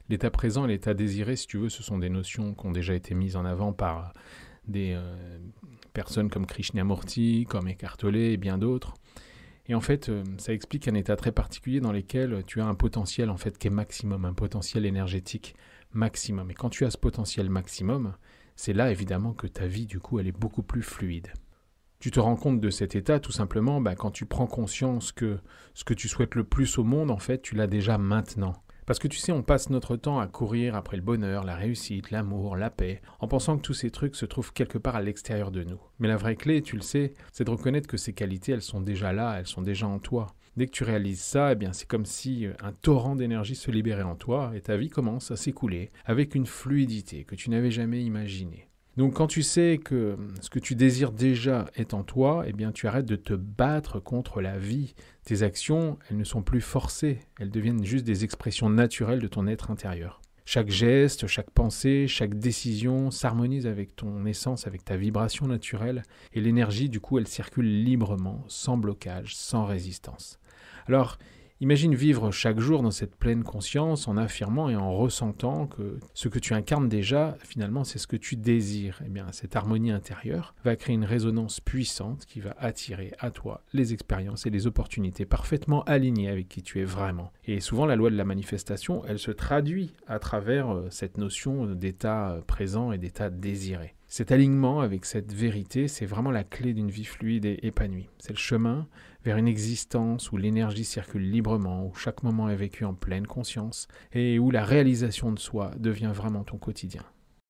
L'état présent et l'état désiré, si tu veux, ce sont des notions qui ont déjà été mises en avant par des personnes comme Krishnamurti, comme Eckhart Tolle et bien d'autres. Et en fait, ça explique un état très particulier dans lequel tu as un potentiel en fait qui est maximum, un potentiel énergétique maximum. Et quand tu as ce potentiel maximum, c'est là évidemment que ta vie, du coup, elle est beaucoup plus fluide. Tu te rends compte de cet état tout simplement quand tu prends conscience que ce que tu souhaites le plus au monde, en fait, tu l'as déjà maintenant. Parce que tu sais, on passe notre temps à courir après le bonheur, la réussite, l'amour, la paix, en pensant que tous ces trucs se trouvent quelque part à l'extérieur de nous. Mais la vraie clé, tu le sais, c'est de reconnaître que ces qualités, elles sont déjà là, elles sont déjà en toi. Dès que tu réalises ça, eh bien, c'est comme si un torrent d'énergie se libérait en toi et ta vie commence à s'écouler avec une fluidité que tu n'avais jamais imaginée. Donc quand tu sais que ce que tu désires déjà est en toi, eh bien tu arrêtes de te battre contre la vie. Tes actions, elles ne sont plus forcées, elles deviennent juste des expressions naturelles de ton être intérieur. Chaque geste, chaque pensée, chaque décision s'harmonise avec ton essence, avec ta vibration naturelle, et l'énergie, du coup, elle circule librement, sans blocage, sans résistance. Alors, imagine vivre chaque jour dans cette pleine conscience en affirmant et en ressentant que ce que tu incarnes déjà, finalement, c'est ce que tu désires. Eh bien, cette harmonie intérieure va créer une résonance puissante qui va attirer à toi les expériences et les opportunités parfaitement alignées avec qui tu es vraiment. Et souvent, la loi de la manifestation, elle se traduit à travers cette notion d'état présent et d'état désiré. Cet alignement avec cette vérité, c'est vraiment la clé d'une vie fluide et épanouie. C'est le chemin vers une existence où l'énergie circule librement, où chaque moment est vécu en pleine conscience et où la réalisation de soi devient vraiment ton quotidien.